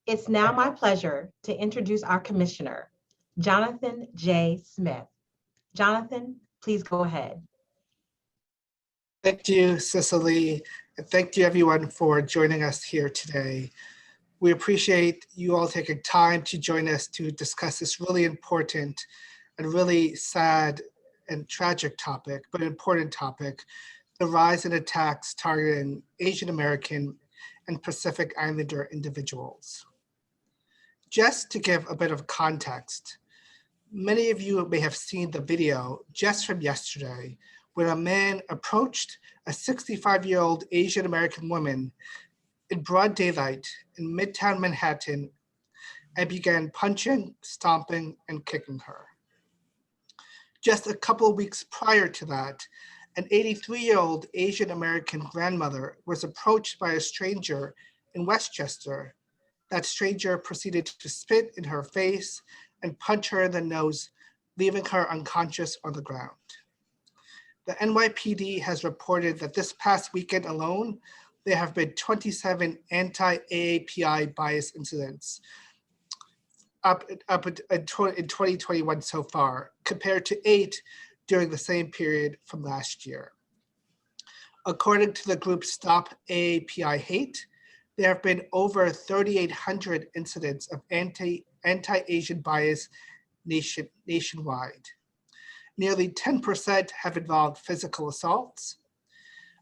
It's now my pleasure to introduce our Commissioner, Johnathan J. Smith. Johnathan, please go ahead. Thank you, Cicely, and thank you everyone for joining us here today. We appreciate you all taking time to join us to discuss this really important and really sad and tragic topic, but important topic, the rise in attacks targeting Asian American and Pacific Islander individuals. Just to give a bit of context, many of you may have seen the video just from yesterday when a man approached a 65-year-old Asian American woman in broad daylight in Midtown Manhattan and began punching, stomping, and kicking her. Just a couple of weeks prior to that, an 83-year-old Asian American grandmother was approached by a stranger in Westchester. That stranger proceeded to spit in her face and punch her in the nose, leaving her unconscious on the ground. The NYPD has reported that this past weekend alone, there have been 27 anti-AAPI bias incidents up in 2021 so far, compared to 8 during the same period from last year. According to the group Stop AAPI Hate, there have been over 3,800 incidents of anti-Asian bias nationwide. Nearly 10% have involved physical assaults.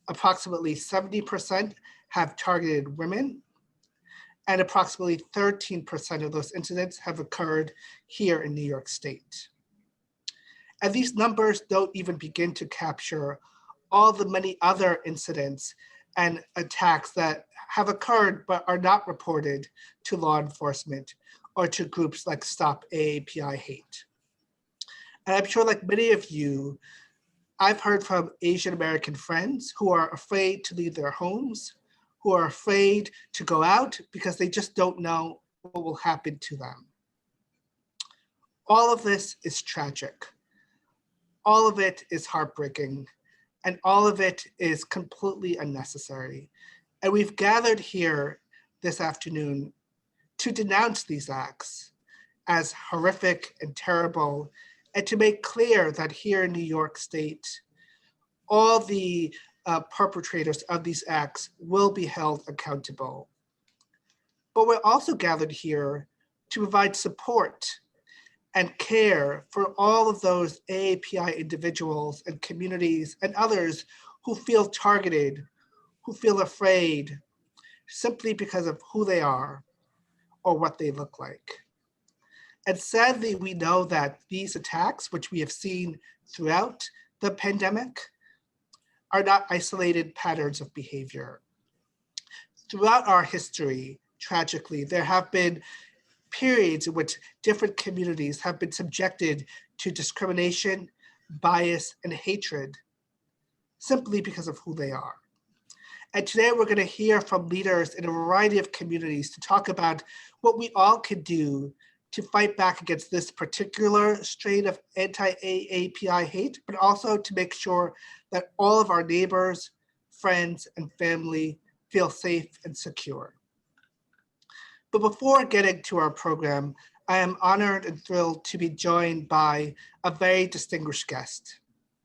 Approximately 70% have targeted women. And approximately 13% of those incidents have occurred here in New York State. And these numbers don't even begin to capture all the many other incidents and attacks that have occurred but are not reported to law enforcement or to groups like Stop AAPI Hate. And I'm sure, like many of you, I've heard from Asian American friends who are afraid to leave their homes, who are afraid to go out because they just don't know what will happen to them. All of this is tragic. All of it is heartbreaking, and all of it is completely unnecessary. And we've gathered here this afternoon to denounce these acts as horrific and terrible, and to make clear that here in New York State, all the perpetrators of these acts will be held accountable. But we're also gathered here to provide support and care for all of those AAPI individuals and communities and others who feel targeted, who feel afraid simply because of who they are or what they look like. And sadly, we know that these attacks, which we have seen throughout the pandemic, are not isolated patterns of behavior. Throughout our history, tragically, there have been periods in which different communities have been subjected to discrimination, bias, and hatred simply because of who they are. And today we're going to hear from leaders in a variety of communities to talk about what we all can do to fight back against this particular strain of anti-AAPI hate, but also to make sure that all of our neighbors, friends, and family feel safe and secure. But before getting to our program, I am honored and thrilled to be joined by a very distinguished guest,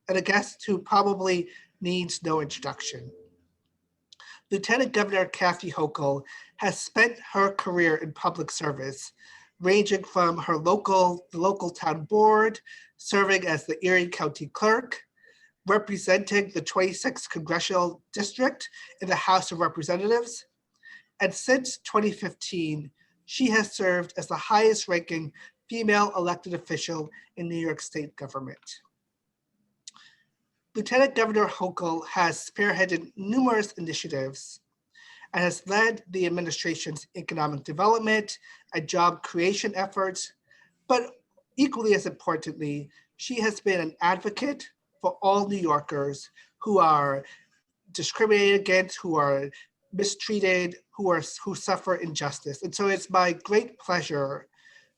and a guest who probably needs no introduction. Lieutenant Governor Kathy Hochul has spent her career in public service, ranging from her local town board, serving as the Erie County Clerk, representing the 26th Congressional District in the House of Representatives, and since 2015, she has served as the highest ranking female elected official in New York State government. Lieutenant Governor Hochul has spearheaded numerous initiatives and has led the administration's economic development and job creation efforts, but equally as importantly, she has been an advocate for all New Yorkers who are discriminated against, who are mistreated, who suffer injustice. And so it's my great pleasure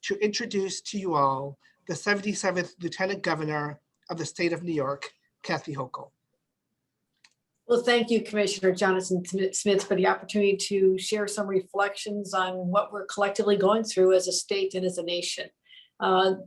to introduce to you all the 77th Lieutenant Governor of the state of New York, Kathy Hochul. Well, thank you, Commissioner Johnathan Smith, for the opportunity to share some reflections on what we're collectively going through as a state and as a nation.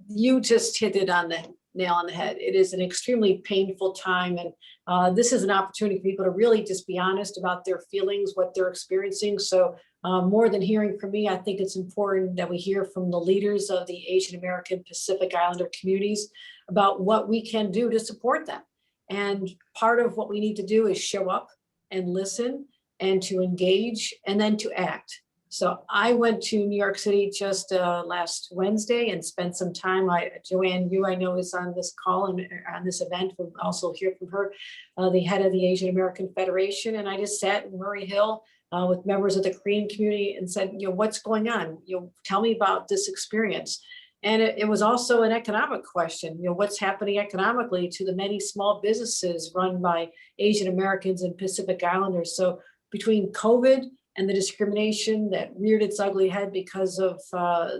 You just hit it on the nail on the head. It is an extremely painful time, and this is an opportunity for people to really just be honest about their feelings, what they're experiencing. So more than hearing from me, I think it's important that we hear from the leaders of the Asian American Pacific Islander communities about what we can do to support them. And part of what we need to do is show up and listen and to engage and then to act. So I went to New York City just last Wednesday and spent some time. Joanne, I know, is on this call and on this event. We'll also hear from her, the head of the Asian American Federation. And I just sat in Murray Hill with members of the Korean community and said, what's going on? Tell me about this experience. And it was also an economic question, what's happening economically to the many small businesses run by Asian Americans and Pacific Islanders. So between COVID and the discrimination that reared its ugly head because of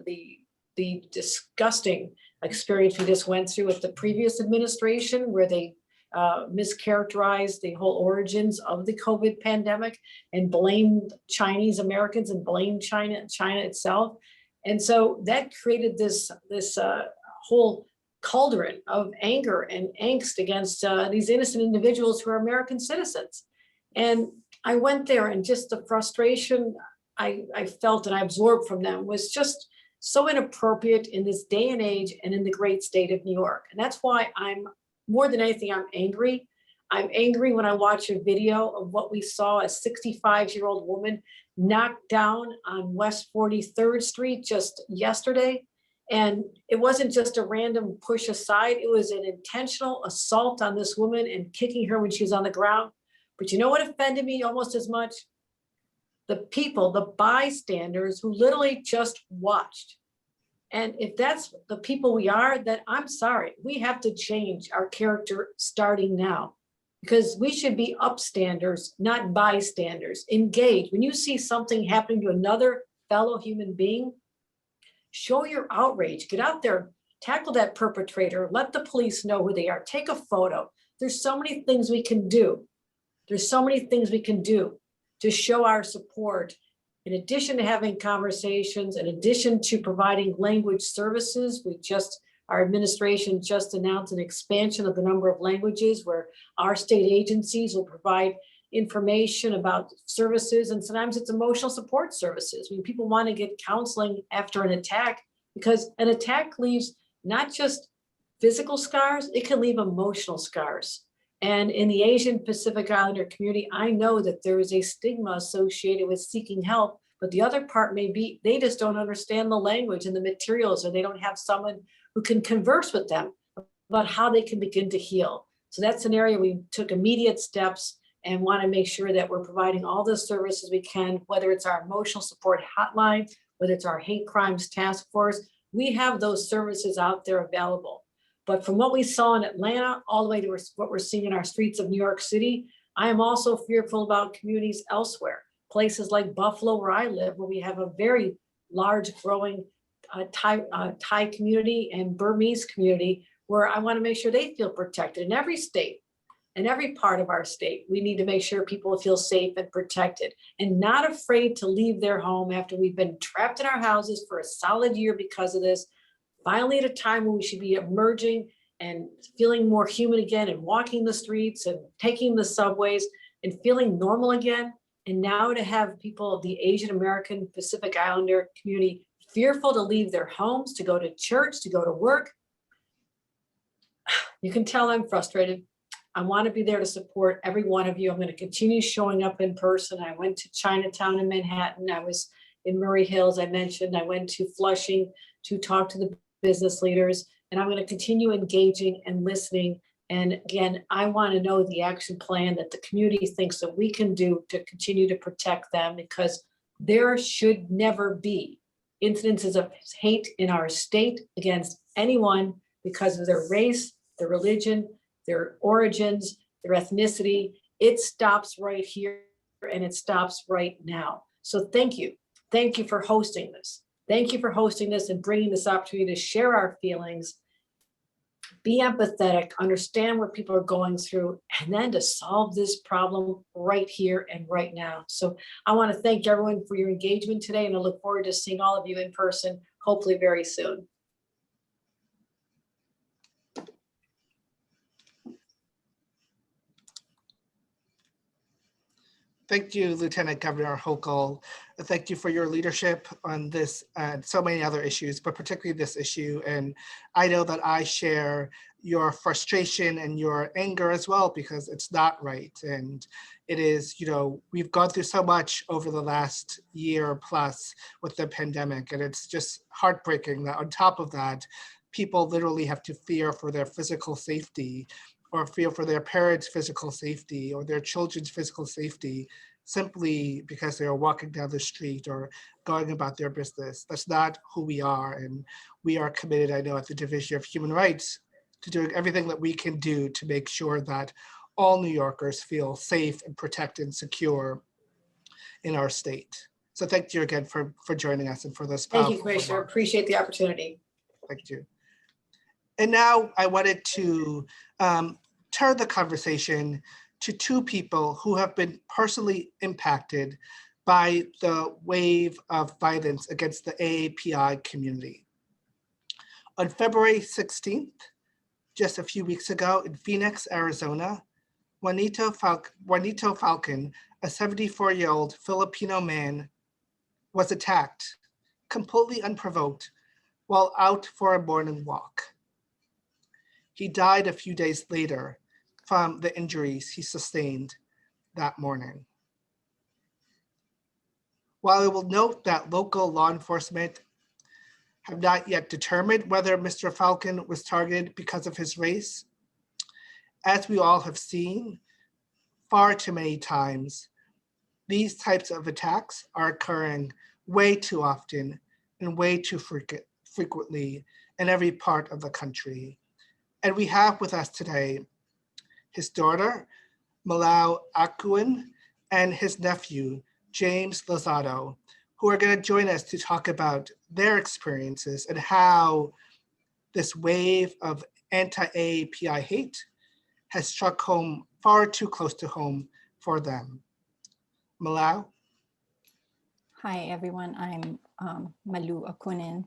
the disgusting experience we just went through with the previous administration, where they mischaracterized the whole origins of the COVID pandemic and blamed Chinese Americans and blamed China itself. And so that created this whole cauldron of anger and angst against these innocent individuals who are American citizens. And I went there, and just the frustration I felt and I absorbed from them was just so inappropriate in this day and age and in the great state of New York. And that's why more than anything, I'm angry. I'm angry when I watch a video of what we saw, a 65-year-old woman knocked down on West 43rd Street just yesterday. And it wasn't just a random push aside, it was an intentional assault on this woman and kicking her when she was on the ground. But you know what offended me almost as much? The people, the bystanders who literally just watched. And if that's the people we are, then I'm sorry, we have to change our character starting now. Because we should be upstanders, not bystanders. Engage. When you see something happening to another fellow human being, show your outrage. Get out there, tackle that perpetrator, let the police know who they are, take a photo. There's so many things we can do. There's so many things we can do to show our support. In addition to having conversations, in addition to providing language services, our administration just announced an expansion of the number of languages where our state agencies will provide information about services. And sometimes it's emotional support services. When people want to get counseling after an attack, because an attack leaves not just physical scars, it can leave emotional scars. And in the Asian Pacific Islander community, I know that there is a stigma associated with seeking help, but the other part may be they just don't understand the language and the materials, or they don't have someone who can converse with them about how they can begin to heal. So that's an area we took immediate steps and want to make sure that we're providing all the services we can, whether it's our emotional support hotline, whether it's our hate crimes task force. We have those services out there available. But from what we saw in Atlanta, all the way to what we're seeing in our streets of New York City, I am also fearful about communities elsewhere, places like Buffalo, where I live, where we have a very large growing Thai community and Burmese community, where I want to make sure they feel protected. In every state, in every part of our state, we need to make sure people feel safe and protected and not afraid to leave their home after we've been trapped in our houses for a solid year because of this. Finally, at a time when we should be emerging and feeling more human again and walking the streets and taking the subways and feeling normal again. And now to have people of the Asian American Pacific Islander community fearful to leave their homes, to go to church, to go to work. You can tell I'm frustrated. I want to be there to support every one of you. I'm going to continue showing up in person. I went to Chinatown in Manhattan. I was in Murray Hills, I mentioned. I went to Flushing to talk to the business leaders, and I'm going to continue engaging and listening. And again, I want to know the action plan that the community thinks that we can do to continue to protect them, because there should never be incidences of hate in our state against anyone because of their race, their religion, their origins, their ethnicity. It stops right here, and it stops right now. So thank you. Thank you for hosting this. Thank you for hosting this and bringing this opportunity to share our feelings. be empathetic, understand what people are going through, and then to solve this problem right here and right now. So I want to thank everyone for your engagement today, and I look forward to seeing all of you in person, hopefully very soon. Thank you, Lieutenant Governor Hochul. Thank you for your leadership on this and so many other issues, but particularly this issue. And I know that I share your frustration and your anger as well, because it's not right. And it is, we've gone through so much over the last year plus with the pandemic, and it's just heartbreaking that on top of that, people literally have to fear for their physical safety, or feel for their parents' physical safety or their children's physical safety simply because they are walking down the street or going about their business. That's not who we are. And we are committed, I know, at the Division of Human Rights to doing everything that we can do to make sure that all New Yorkers feel safe and protected and secure in our state. So thank you again for joining us and for this Thank powerful you, Commissioner. remarks. Appreciate the opportunity. Thank you. And now I wanted to turn the conversation to two people who have been personally impacted by the wave of violence against the AAPI community. On February 16th, just a few weeks ago in Phoenix, Arizona, Juanito Falcon, a 74-year-old Filipino man, was attacked completely unprovoked while out for a morning walk. He died a few days later from the injuries he sustained that morning. While I will note that local law enforcement have not yet determined whether Mr. Falcon was targeted because of his race, as we all have seen far too many times, these types of attacks are occurring way too often and way too frequently in every part of the country. And we have with us today his daughter, Malou Acunin, and his nephew, James Lozada, who are going to join us to talk about their experiences and how this wave of anti-AAPI hate has struck home far too close to home for them. Malou? Hi, everyone. I'm Malou Acunin,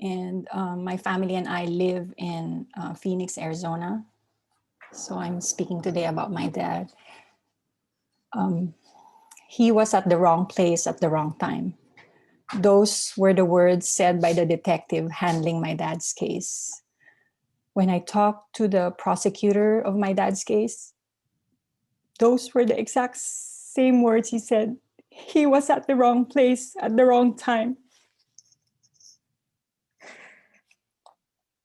and my family and I live in Phoenix, Arizona. So I'm speaking today about my dad. He was at the wrong place at the wrong time. Those were the words said by the detective handling my dad's case. When I talked to the prosecutor of my dad's case, those were the exact same words he said. He was at the wrong place at the wrong time.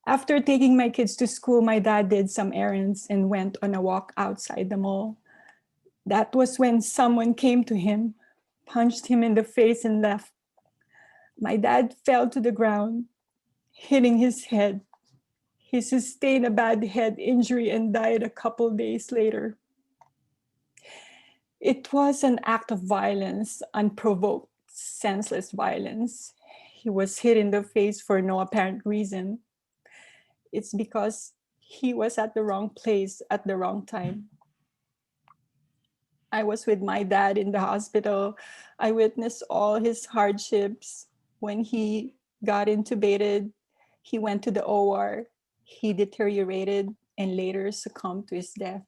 After taking my kids to school, my dad did some errands and went on a walk outside the mall. That was when someone came to him, punched him in the face and left. My dad fell to the ground, hitting his head. He sustained a bad head injury and died a couple days later. It was an act of violence, unprovoked, senseless violence. He was hit in the face for no apparent reason. It's because he was at the wrong place at the wrong time. I was with my dad in the hospital. I witnessed all his hardships. When he got intubated, he went to the OR. He deteriorated and later succumbed to his death.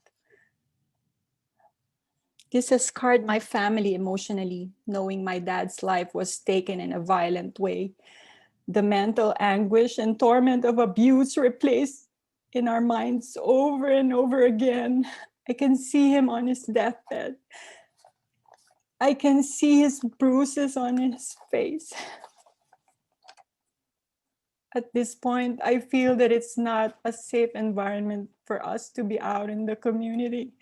This has scarred my family emotionally, knowing my dad's life was taken in a violent way. The mental anguish and torment of abuse replaced in our minds over and over again. I can see him on his deathbed. I can see his bruises on his face. At this point, I feel that it's not a safe environment for us to be out in the community.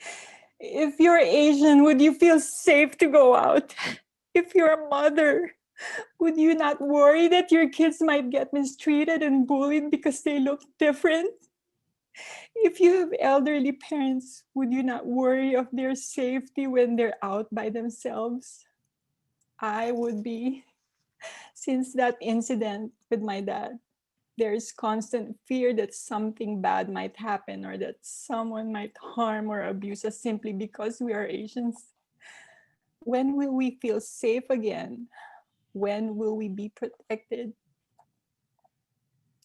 If you're Asian, would you feel safe to go out? If you're a mother, would you not worry that your kids might get mistreated and bullied because they look different? If you have elderly parents, would you not worry of their safety when they're out by themselves? I would be, since that incident with my dad. There's constant fear that something bad might happen or that someone might harm or abuse us simply because we are Asians. When will we feel safe again? When will we be protected?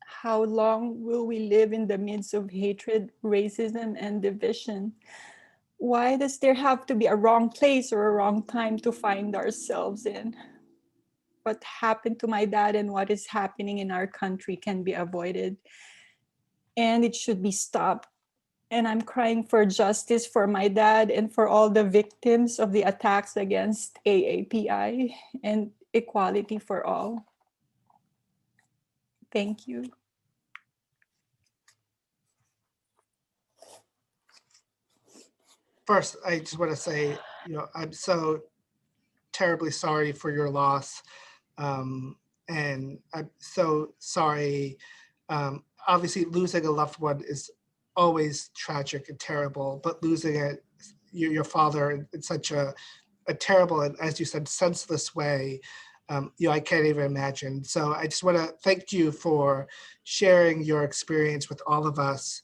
How long will we live in the midst of hatred, racism, and division? Why does there have to be a wrong place or a wrong time to find ourselves in? What happened to my dad and what is happening in our country can be avoided, and it should be stopped. And I'm crying for justice for my dad and for all the victims of the attacks against AAPI and equality for all. Thank you. First, I just want to say, I'm so terribly sorry for your loss. And I'm so sorry. Obviously, losing a loved one is always tragic and terrible, but losing your father in such a terrible and, as you said, senseless way, I can't even imagine. So I just want to thank you for sharing your experience with all of us.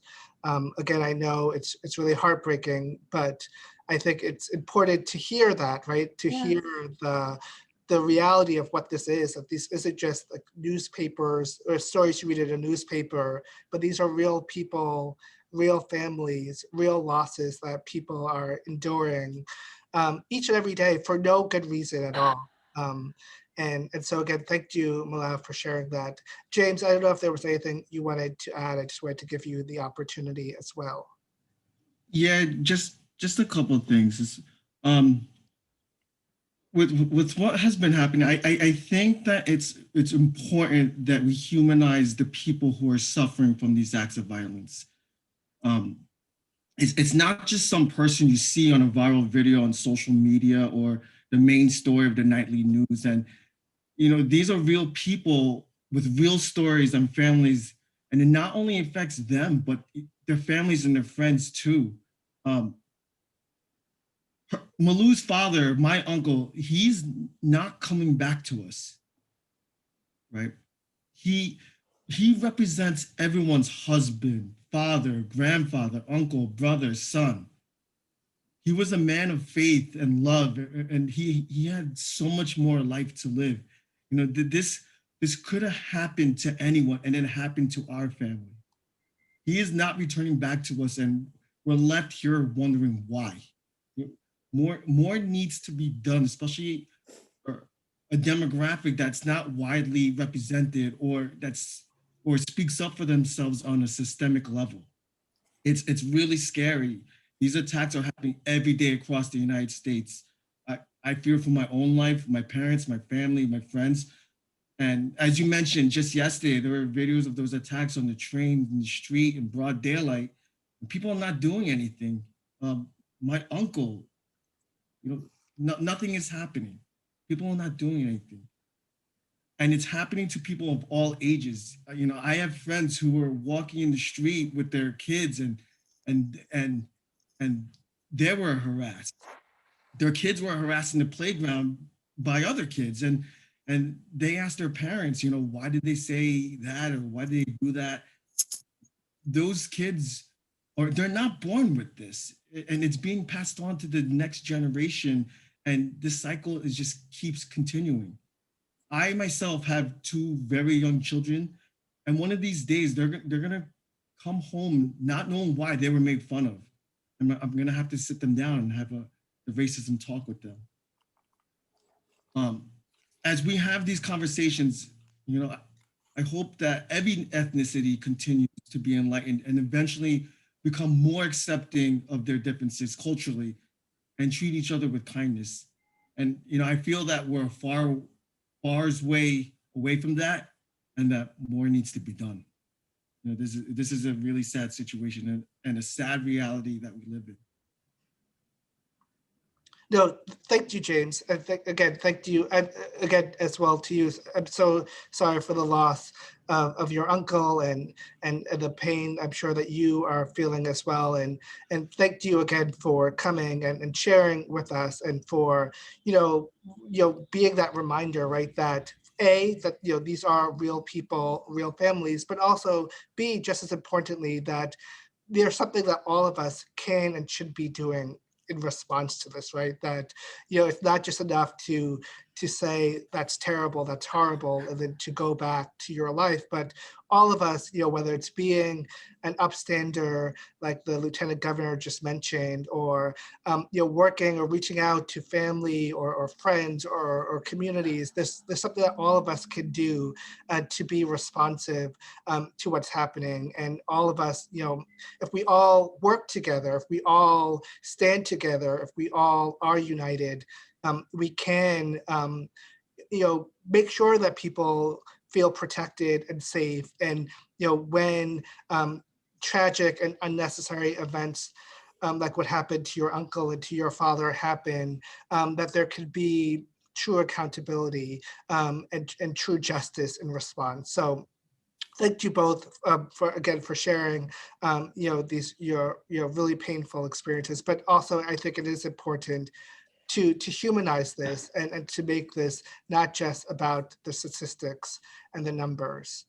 Again, I know it's really heartbreaking, but I think it's important to hear that, right? To hear the reality of what this is, that this isn't just like newspapers or stories you read in a newspaper, but these are real people, real families, real losses that people are enduring each and every day for no good reason at all. And so again, thank you, Malou, for sharing that. James, I don't know if there was anything you wanted to add. I just wanted to give you the opportunity as well. Yeah, just a couple of things. With what has been happening, I think that it's important that we humanize the people who are suffering from these acts of violence. It's not just some person you see on a viral video on social media or the main story of the nightly news. And these are real people with real stories and families, and it not only affects them, but their families and their friends too. Malou's father, my uncle, he's not coming back to us, right? He represents everyone's husband, father, grandfather, uncle, brother, son. He was a man of faith and love, and he had so much more life to live. This could have happened to anyone, and it happened to our family. He is not returning back to us, and we're left here wondering why. More needs to be done, especially for a demographic that's not widely represented or speaks up for themselves on a systemic level. It's really scary. These attacks are happening every day across the United States. I fear for my own life, my parents, my family, my friends. And as you mentioned, just yesterday, there were videos of those attacks on the train, in the street, in broad daylight, and people are not doing anything. My uncle, nothing is happening. People are not doing anything. And it's happening to people of all ages. I have friends who are walking in the street with their kids and they were harassed. Their kids were harassed in the playground by other kids. And they asked their parents, why did they say that or why did they do that? Those kids they're not born with this, and it's being passed on to the next generation. And this cycle just keeps continuing. I myself have two very young children, and one of these days they're gonna come home not knowing why they were made fun of. I'm gonna have to sit them down and have the racism talk with them. As we have these conversations, I hope that every ethnicity continues to be enlightened and eventually become more accepting of their differences culturally and treat each other with kindness. And I feel that we're far way away from that, and that more needs to be done. This is a really sad situation and a sad reality that we live in. No, thank you, James. And again, thank you. And again, as well to you. I'm so sorry for the loss of your uncle and the pain I'm sure that you are feeling as well. And thank you again for coming and sharing with us and for, being that reminder, right, that A, that these are real people, real families, but also B, just as importantly, that there's something that all of us can and should be doing in response to this, right? That it's not just enough to say that's terrible, that's horrible, and then to go back to your life, but all of us, whether it's being an upstander like the Lieutenant Governor just mentioned, or working or reaching out to family or friends or communities, there's something that all of us can do to be responsive to what's happening. And all of us, if we all work together, if we all stand together, if we all are united, we can, make sure that people feel protected and safe. And when tragic and unnecessary events like what happened to your uncle and to your father happen, that there could be true accountability and true justice in response. So thank you both for sharing these your really painful experiences, but also I think it is important to humanize this and to make this not just about the statistics and the numbers.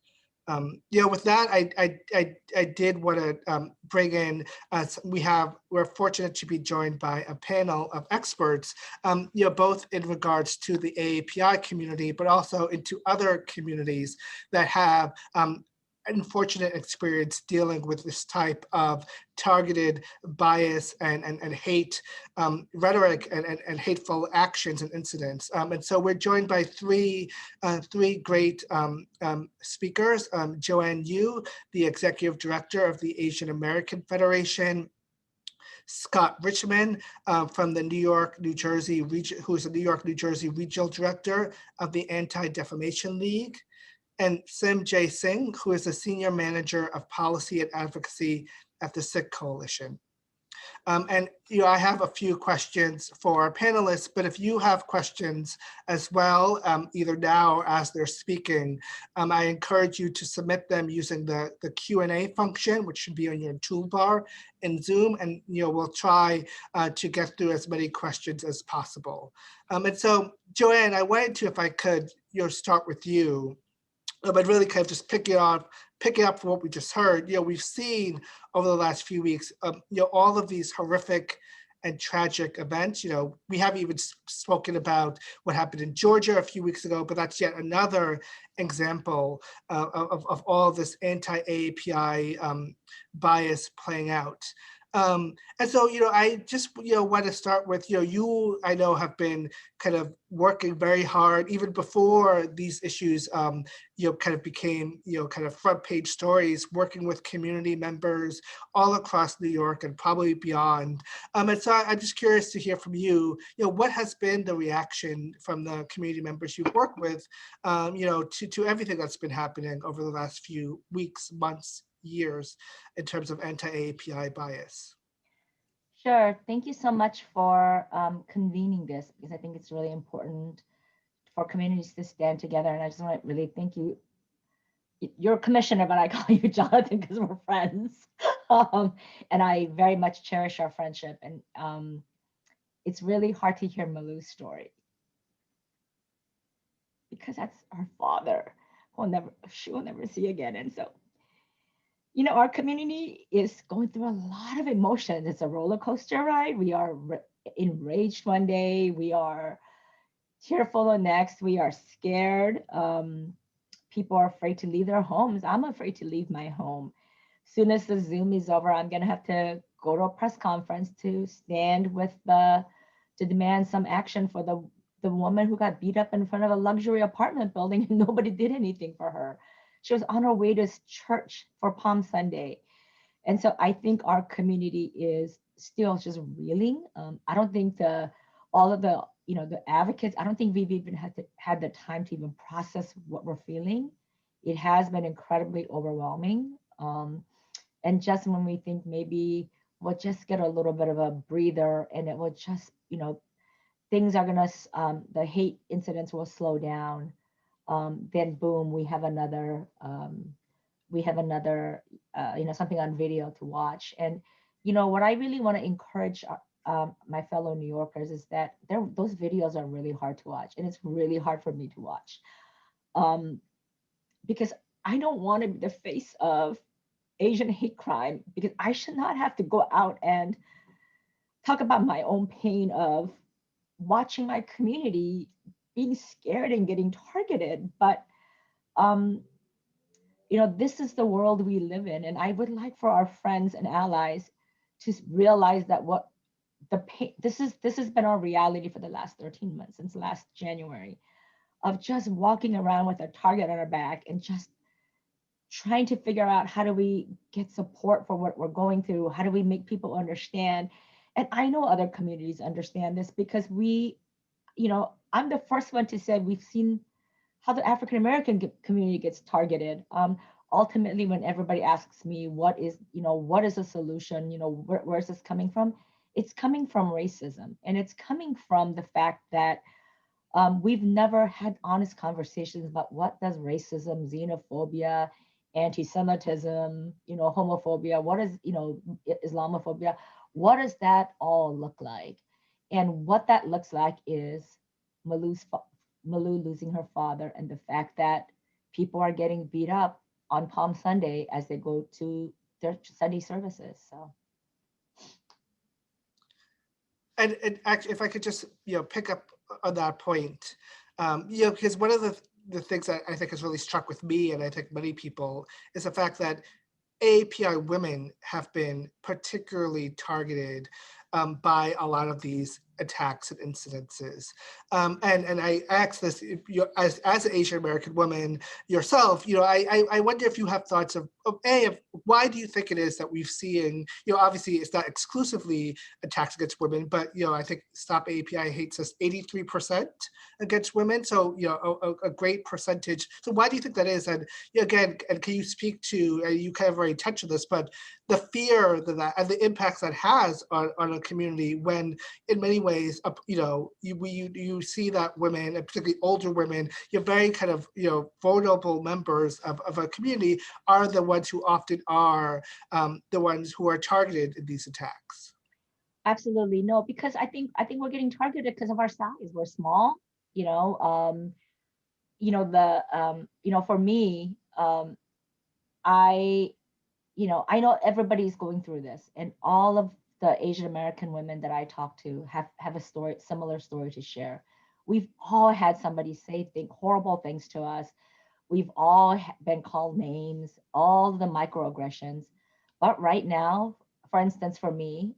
With that, I did want to bring in, we're fortunate to be joined by a panel of experts, both in regards to the AAPI community, but also into other communities that have unfortunate experience dealing with this type of targeted bias and hate rhetoric and hateful actions and incidents. And so we're joined by three great speakers, Joanne Yoo, the Executive Director of the Asian American Federation, Scott Richman from the New York, New Jersey region, who is the New York, New Jersey Regional Director of the Anti-Defamation League, and Singh, who is the Senior Manager of Policy and Advocacy at the Sikh Coalition. And I have a few questions for our panelists, but if you have questions as well, either now or as they're speaking, I encourage you to submit them using the Q&A function, which should be on your toolbar in Zoom, and we'll try to get through as many questions as possible. And so, Joanne, I wanted to, if I could, start with you. But really kind of just picking up from what we just heard, we've seen over the last few weeks, all of these horrific and tragic events. We haven't even spoken about what happened in Georgia a few weeks ago, but that's yet another example of all this anti-AAPI bias playing out. And so, I just, want to start with, you, I know, have been kind of working very hard even before these issues, kind of became, kind of front page stories, working with community members all across New York and probably beyond. And so I'm just curious to hear from you, what has been the reaction from the community members you've worked with, to everything that's been happening over the last few weeks, months, years in terms of anti-AAPI bias? Sure. Thank you so much for convening this, because I think it's really important for communities to stand together. And I just want to really thank you. You're a commissioner, but I call you Johnathan because we're friends. And I very much cherish our friendship. And it's really hard to hear Malou's story, because that's our father who she will never see again. And so, our community is going through a lot of emotions. It's a roller coaster ride. We are enraged one day. We are tearful the next. We are scared. People are afraid to leave their homes. I'm afraid to leave my home. Soon as the Zoom is over, I'm going to have to go to a press conference to stand to demand some action for the woman who got beat up in front of a luxury apartment building and nobody did anything for her. She was on her way to church for Palm Sunday. And so I think our community is still just reeling. I don't think all of the advocates, I don't think we've even had the time to even process what we're feeling. It has been incredibly overwhelming. And just when we think maybe we'll just get a little bit of a breather and it will just, things are the hate incidents will slow down. Then boom, we have another, something on video to watch. And, what I really want to encourage my fellow New Yorkers is that those videos are really hard to watch, and it's really hard for me to watch. because I don't want to be the face of Asian hate crime, because I should not have to go out and talk about my own pain of watching my community being scared and getting targeted. But this is the world we live in, and I would like for our friends and allies to realize that what the pain, this has been our reality for the last 13 months, since last January, of just walking around with a target on our back and just trying to figure out how do we get support for what we're going through, how do we make people understand. And I know other communities understand this, because I'm the first one to say we've seen how the African American community gets targeted. Ultimately, when everybody asks me what is a solution, where's this coming from? It's coming from racism, and it's coming from the fact that we've never had honest conversations about what does racism, xenophobia, anti-Semitism, homophobia, what is, Islamophobia, what does that all look like? And what that looks like is Malou losing her father, and the fact that people are getting beat up on Palm Sunday as they go to their Sunday services. So. And actually, if I could just pick up on that point, because one of the things that I think has really struck with me, and I think many people, is the fact that AAPI women have been particularly targeted by a lot of these attacks and incidences. And I ask this, as an Asian American woman yourself, I wonder if you have thoughts of why do you think it is that we've seen, obviously it's not exclusively attacks against women, but I think Stop AAPI Hate says 83% against women, so a great percentage. So why do you think that is? And again, and can you speak to, you kind of already touched on this, but the fear that and the impacts that has on a community, when in many ways, you see that women, and particularly older women, you're very kind of vulnerable members of a community, are the ones who often are the ones who are targeted in these attacks. Absolutely no, because I think we're getting targeted because of our size. We're small, for me, I know everybody's going through this, and all of the Asian American women that I talk to have a similar story to share. We've all had somebody say horrible things to us. We've all been called names, all the microaggressions. But right now, for instance, for me,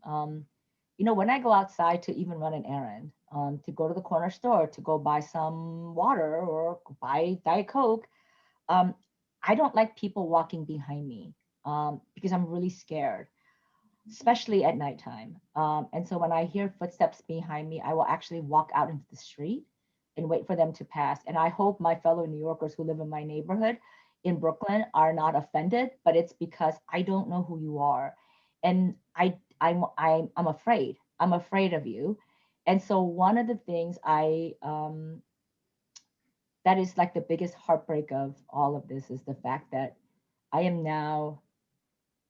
when I go outside to even run an errand, to go to the corner store, to go buy some water or buy Diet Coke, I don't like people walking behind me because I'm really scared, especially at nighttime. And so when I hear footsteps behind me, I will actually walk out into the street and wait for them to pass. And I hope my fellow New Yorkers who live in my neighborhood in Brooklyn are not offended, but it's because I don't know who you are. And I'm afraid. I'm afraid of you. And so one of the things that is like the biggest heartbreak of all of this is the fact that I am now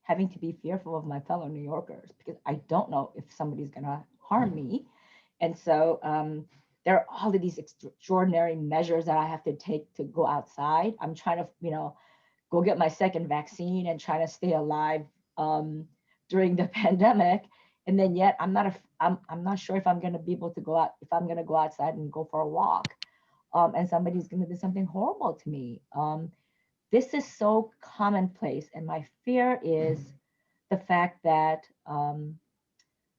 having to be fearful of my fellow New Yorkers, because I don't know if somebody's going to harm me. And so there are all of these extraordinary measures that I have to take to go outside. I'm trying to, go get my second vaccine and trying to stay alive during the pandemic. And then yet I'm not sure if I'm going to be able to go out, if I'm going to go outside and go for a walk. And somebody's going to do something horrible to me. This is so commonplace. And my fear is the fact that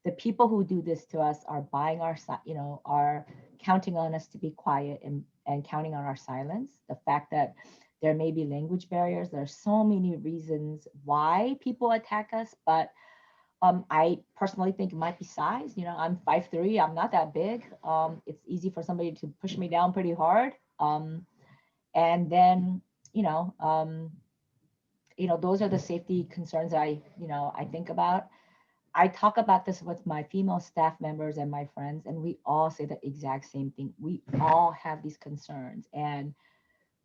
the people who do this to us are buying are counting on us to be quiet and counting on our silence. The fact that there may be language barriers. There are so many reasons why people attack us, but I personally think it might be size. I'm 5'3", I'm not that big. It's easy for somebody to push me down pretty hard. And then, those are the safety concerns that I think about. I talk about this with my female staff members and my friends, and we all say the exact same thing. We all have these concerns, and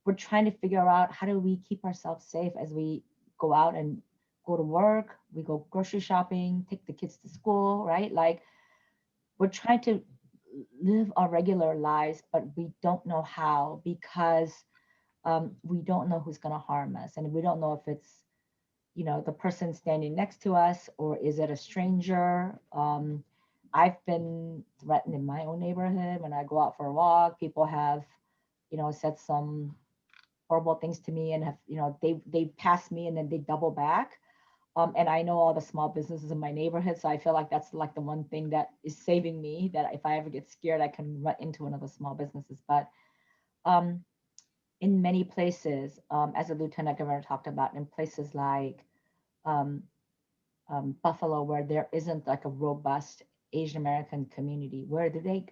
we're trying to figure out how do we keep ourselves safe as we go out and go to work, we go grocery shopping, take the kids to school, right? Like, we're trying to live our regular lives, but we don't know how, because we don't know who's going to harm us. And we don't know if it's, the person standing next to us, or is it a stranger? I've been threatened in my own neighborhood. When I go out for a walk, people have, said some horrible things to me, and have, they pass me and then they double back. And I know all the small businesses in my neighborhood, so I feel like that's like the one thing that is saving me, that if I ever get scared, I can run into one of the small businesses. But in many places, as the Lieutenant Governor talked about, in places like Buffalo, where there isn't like a robust Asian American community, where do they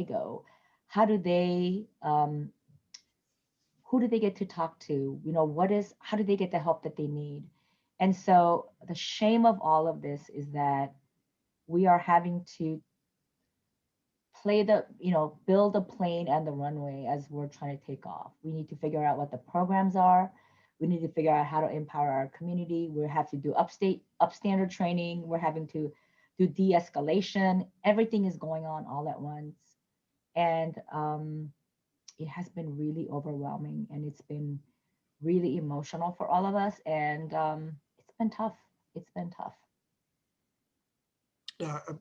go? How do they, who do they get to talk to? How do they get the help that they need? And so the shame of all of this is that we are having to build the plane and the runway as we're trying to take off. We need to figure out what the programs are. We need to figure out how to empower our community. We have to do upstandard training. We're having to do de-escalation. Everything is going on all at once. And it has been really overwhelming, and it's been really emotional for all of us. And it's been tough. It's been tough.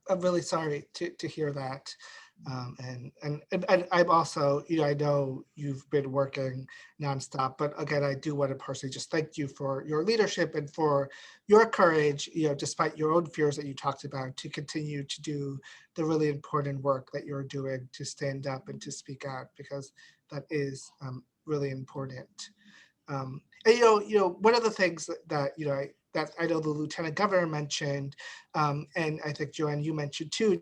I'm really sorry to hear that. And I'm also, I know you've been working nonstop, but again, I do want to personally just thank you for your leadership and for your courage, despite your own fears that you talked about, to continue to do the really important work that you're doing, to stand up and to speak out, because that is really important. And one of the things that I know the Lieutenant Governor mentioned, and I think Joanne, you mentioned too,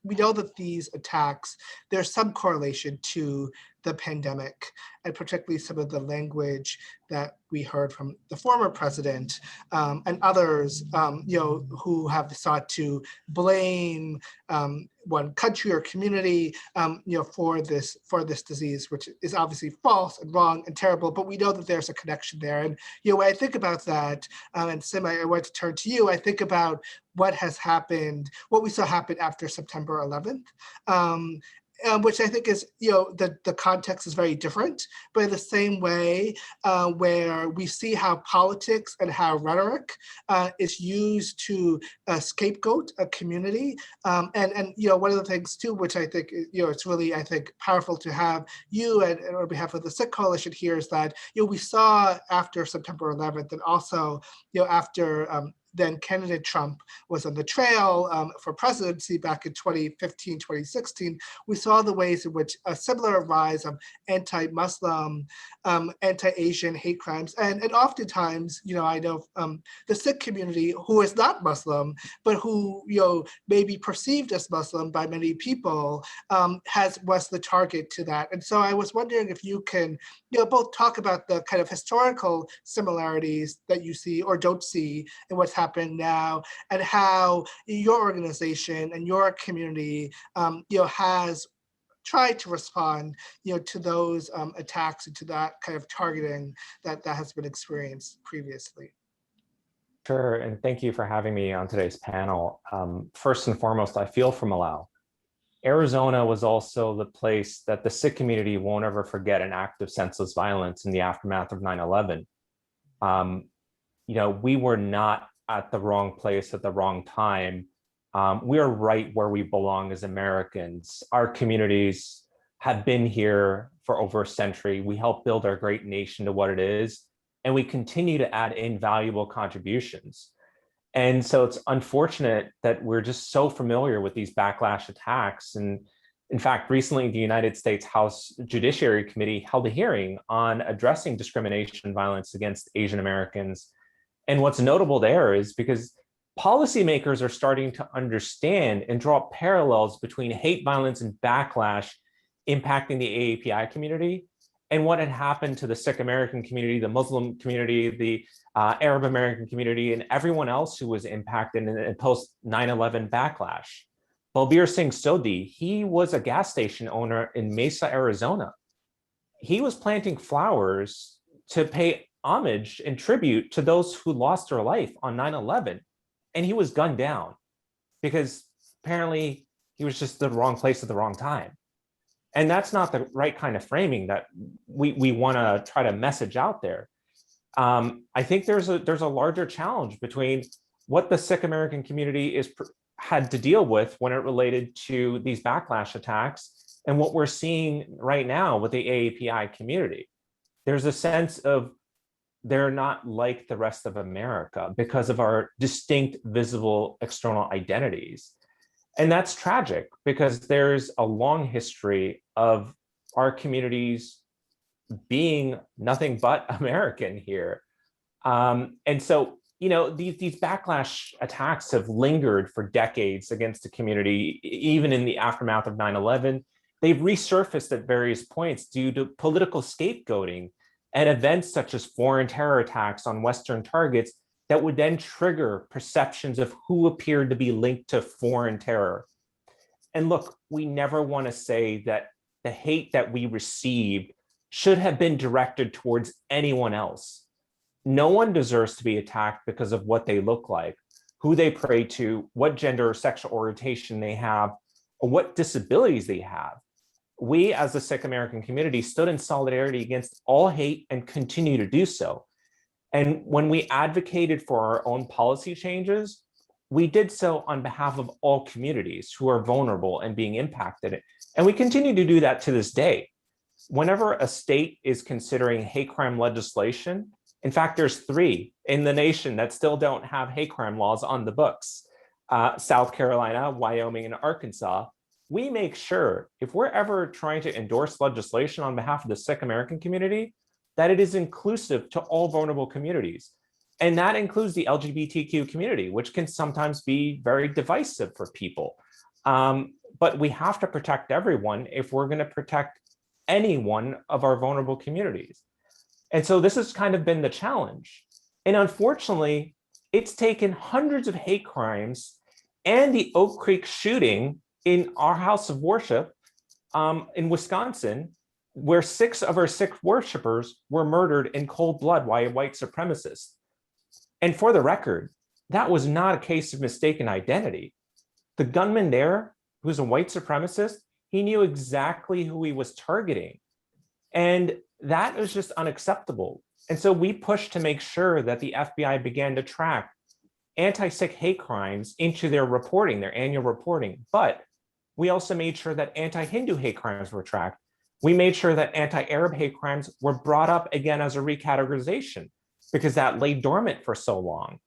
we know that these attacks, there's some correlation to the pandemic, and particularly some of the language that we heard from the former president and others, who have sought to blame one country or community, for this disease, which is obviously false and wrong and terrible. But we know that there's a connection there. And when I think about that, and Sim, I want to turn to you. I think about what has happened, what we saw happen after September 11th. Which I think is, the context is very different, but in the same way where we see how politics and how rhetoric is used to scapegoat a community. And one of the things too, which I think, it's really, I think, powerful to have you and on behalf of the Sikh Coalition here, is that, we saw after September 11th, and also, after then candidate Trump was on the trail for presidency back in 2015, 2016, we saw the ways in which a similar rise of anti-Muslim, anti-Asian hate crimes, and oftentimes, I know the Sikh community, who is not Muslim, but who, may be perceived as Muslim by many people, was the target to that. And so I was wondering if you can, both talk about the kind of historical similarities that you see or don't see in what's happening now, and how your organization and your community, has tried to respond, to those attacks and to that kind of targeting that has been experienced previously. Sure, and thank you for having me on today's panel. First and foremost, I feel for Malou. Arizona was also the place that the Sikh community won't ever forget an act of senseless violence in the aftermath of 9/11. We were not at the wrong place at the wrong time. We are right where we belong as Americans. Our communities have been here for over a century. We helped build our great nation to what it is, and we continue to add invaluable contributions. And so it's unfortunate that we're just so familiar with these backlash attacks. And in fact, recently, the United States House Judiciary Committee held a hearing on addressing discrimination and violence against Asian Americans. And what's notable there is because policymakers are starting to understand and draw parallels between hate violence and backlash impacting the AAPI community and what had happened to the Sikh American community, the Muslim community, the Arab American community, and everyone else who was impacted in post 9/11 backlash. Balbir Singh Sodhi, he was a gas station owner in Mesa, Arizona. He was planting flowers to pay homage and tribute to those who lost their life on 9/11. And he was gunned down because apparently he was just the wrong place at the wrong time. And that's not the right kind of framing that we want to try to message out there. I think there's a larger challenge between what the Sikh American community had to deal with when it related to these backlash attacks and what we're seeing right now with the AAPI community. There's a sense of they're not like the rest of America because of our distinct, visible external identities. And that's tragic because there's a long history of our communities being nothing but American here. And so, these backlash attacks have lingered for decades against the community, even in the aftermath of 9/11. They've resurfaced at various points due to political scapegoating and events such as foreign terror attacks on Western targets that would then trigger perceptions of who appeared to be linked to foreign terror. And look, we never want to say that the hate that we received should have been directed towards anyone else. No one deserves to be attacked because of what they look like, who they pray to, what gender or sexual orientation they have, or what disabilities they have. We, as the Sikh American community, stood in solidarity against all hate and continue to do so. And when we advocated for our own policy changes, we did so on behalf of all communities who are vulnerable and being impacted. And we continue to do that to this day. Whenever a state is considering hate crime legislation, in fact, there's 3 in the nation that still don't have hate crime laws on the books, South Carolina, Wyoming, and Arkansas. We make sure if we're ever trying to endorse legislation on behalf of the Sikh American community, that it is inclusive to all vulnerable communities. And that includes the LGBTQ community, which can sometimes be very divisive for people. But we have to protect everyone if we're going to protect any one of our vulnerable communities. And so this has kind of been the challenge. And unfortunately, it's taken hundreds of hate crimes and the Oak Creek shooting in our house of worship in Wisconsin, where 6 of our Sikh worshipers were murdered in cold blood by a white supremacist. And for the record, that was not a case of mistaken identity. The gunman there, who's a white supremacist, he knew exactly who he was targeting. And that is just unacceptable. And so we pushed to make sure that the FBI began to track anti-Sikh hate crimes into their reporting, their annual reporting. But we also made sure that anti-Hindu hate crimes were tracked. We made sure that anti-Arab hate crimes were brought up again as a recategorization because that lay dormant for so long.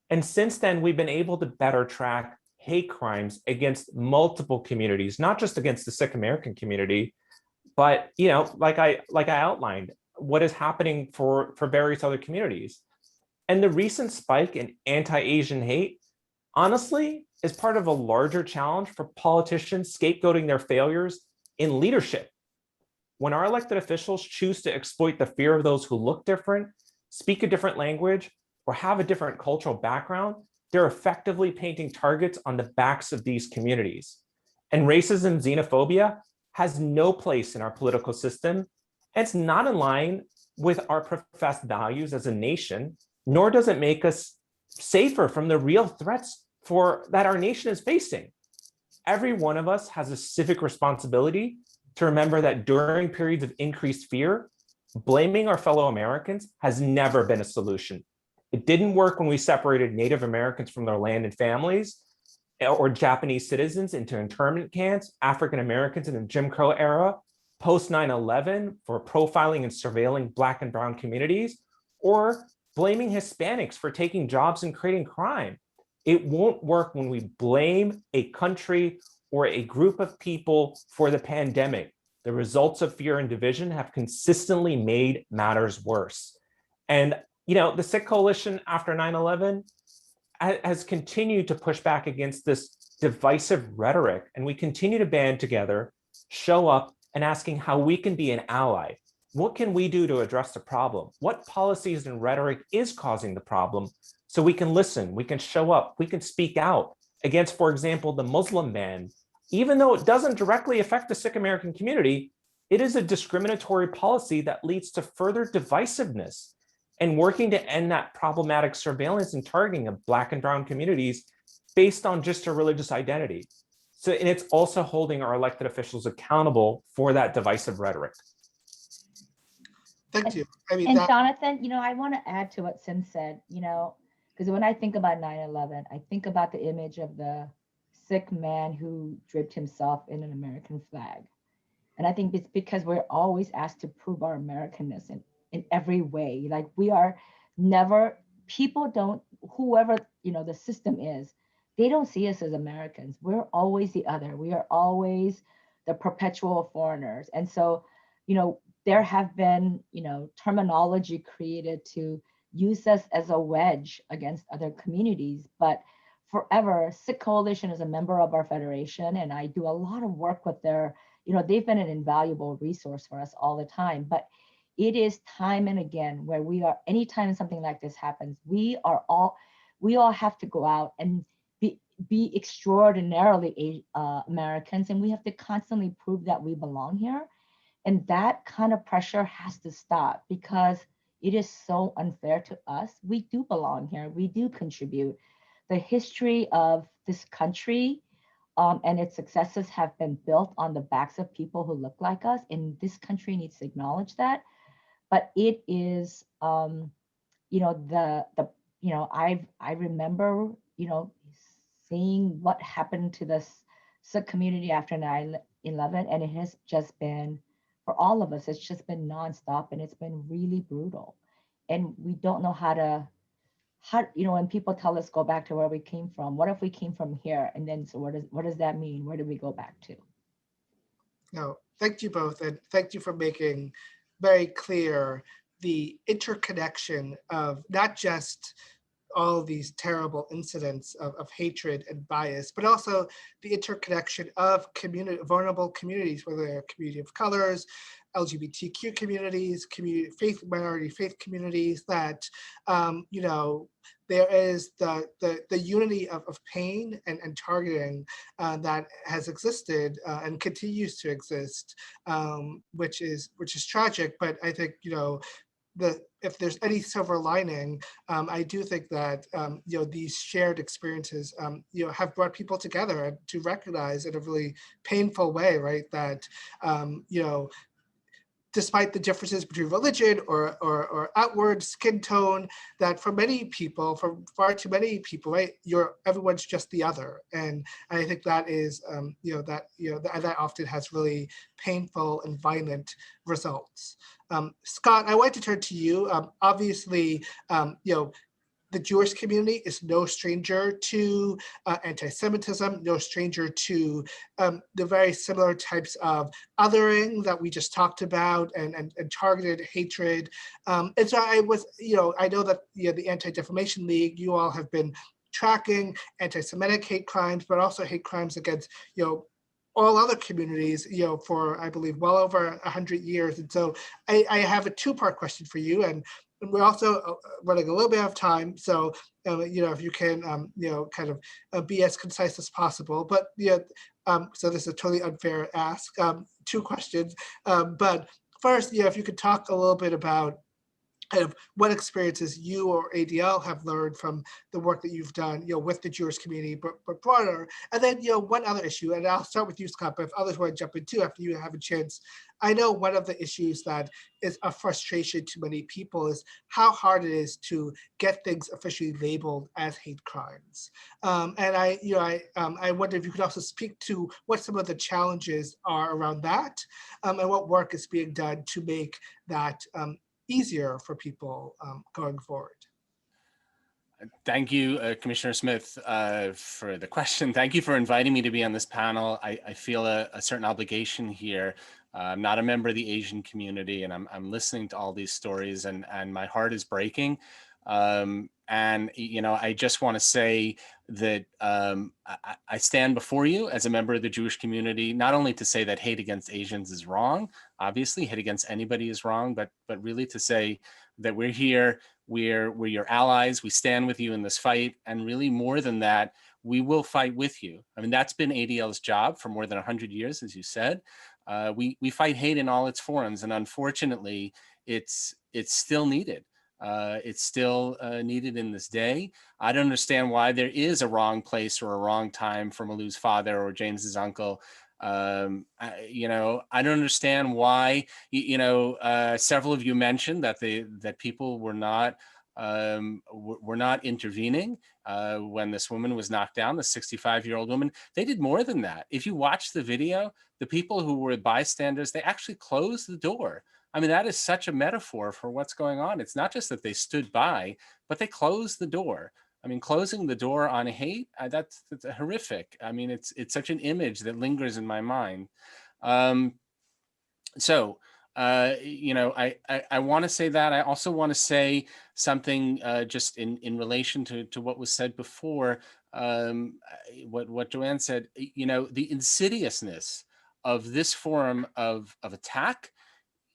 And since then, we've been able to better track hate crimes against multiple communities, not just against the Sikh American community, but like I outlined, what is happening for various other communities. And the recent spike in anti-Asian hate, honestly, is part of a larger challenge for politicians scapegoating their failures in leadership. When our elected officials choose to exploit the fear of those who look different, speak a different language, or have a different cultural background, they're effectively painting targets on the backs of these communities. And racism, xenophobia has no place in our political system. And it's not in line with our professed values as a nation, nor does it make us safer from the real threats that our nation is facing. Every one of us has a civic responsibility to remember that during periods of increased fear, blaming our fellow Americans has never been a solution. It didn't work when we separated Native Americans from their land and families, or Japanese citizens into internment camps, African Americans in the Jim Crow era, post 9/11 for profiling and surveilling Black and Brown communities, or blaming Hispanics for taking jobs and creating crime. It won't work when we blame a country or a group of people for the pandemic. The results of fear and division have consistently made matters worse. And the Sikh Coalition after 9/11 has continued to push back against this divisive rhetoric. And we continue to band together, show up, and asking how we can be an ally. What can we do to address the problem? What policies and rhetoric is causing the problem? So we can listen, we can show up, we can speak out against, for example, the Muslim ban. Even though it doesn't directly affect the Sikh American community, it is a discriminatory policy that leads to further divisiveness. And working to end that problematic surveillance and targeting of Black and Brown communities based on just a religious identity. So, and it's also holding our elected officials accountable for that divisive rhetoric. Thank you. I mean, And that, Jonathan, I want to add to what Sim said, because when I think about 9/11, I think about the image of the Sikh man who draped himself in an American flag. And I think it's because we're always asked to prove our Americanness in every way. Like we are never, people don't, whoever, the system is, they don't see us as Americans. We're always the other. We are always the perpetual foreigners. And so, there have been, terminology created to use us as a wedge against other communities. But forever, Sikh Coalition is a member of our federation, and I do a lot of work with their, they've been an invaluable resource for us all the time. But it is time and again where we are, anytime something like this happens, we all have to go out and be extraordinarily Americans, and we have to constantly prove that we belong here. And that kind of pressure has to stop because it is so unfair to us. We do belong here. We do contribute. The history of this country and its successes have been built on the backs of people who look like us, and this country needs to acknowledge that. But it is, I remember, seeing what happened to the Sikh community after 9/11, and it has just been, for all of us, it's just been nonstop, and it's been really brutal. And we don't know how, when people tell us go back to where we came from, what if we came from here? And then, so what does that mean? Where do we go back to? no, thank you both. And thank you for making very clear the interconnection of not just all these terrible incidents of hatred and bias, but also the interconnection of vulnerable communities, whether they're community of colors, LGBTQ communities, minority faith communities, that there is the unity of pain and targeting that has existed and continues to exist, which is tragic. But I think if there's any silver lining, I do think that these shared experiences have brought people together and to recognize in a really painful way, right, that despite the differences between religion or outward skin tone, that for many people, for far too many people, right, everyone's just the other. And I think that is that often has really painful and violent results. Scott, I want to turn to you. Obviously, the Jewish community is no stranger to anti-Semitism, no stranger to the very similar types of othering that we just talked about and targeted hatred. And so I know that the Anti-Defamation League, you all have been tracking anti-Semitic hate crimes, but also hate crimes against all other communities, for I believe well over 100 years. And so I have a two-part question for you, and we're also running a little bit out of time. So if you can kind of be as concise as possible. But so this is a totally unfair ask. Two questions. But first, if you could talk a little bit about kind of what experiences you or ADL have learned from the work that you've done, with the Jewish community, but broader. And then, one other issue, and I'll start with you, Scott, but if others want to jump in too after you have a chance. I know one of the issues that is a frustration to many people is how hard it is to get things officially labeled as hate crimes. And I wonder if you could also speak to what some of the challenges are around that, and what work is being done to make that easier for people going forward. Thank you, Commissioner Smith, for the question. Thank you for inviting me to be on this panel. I feel a certain obligation here. I'm not a member of the Asian community, and I'm listening to all these stories, and my heart is breaking. And I just want to say that I stand before you as a member of the Jewish community, not only to say that hate against Asians is wrong, obviously hate against anybody is wrong, but really to say that we're here, we're your allies, we stand with you in this fight, and really more than that, we will fight with you. I mean, that's been ADL's job for more than 100 years, as you said. We fight hate in all its forms, and unfortunately, it's still needed. It's still needed in this day. I don't understand why there is a wrong place or a wrong time for Malou's father or James's uncle. You know, I don't understand why, several of you mentioned that that people were not intervening when this woman was knocked down, the 65-year-old woman. They did more than that. If you watch the video, the people who were bystanders, they actually closed the door. I mean, that is such a metaphor for what's going on. It's not just that they stood by, but they closed the door. I mean, closing the door on hate, that's horrific. I mean, it's such an image that lingers in my mind. I want to say that. I also want to say something just in relation to what was said before, what Joanne said, the insidiousness of this form of attack.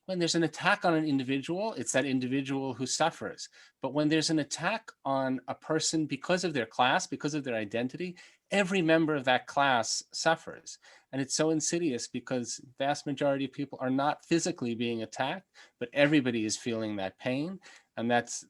When there's an attack on an individual, it's that individual who suffers. But when there's an attack on a person because of their class, because of their identity, every member of that class suffers. And it's so insidious because the vast majority of people are not physically being attacked, but everybody is feeling that pain. And that's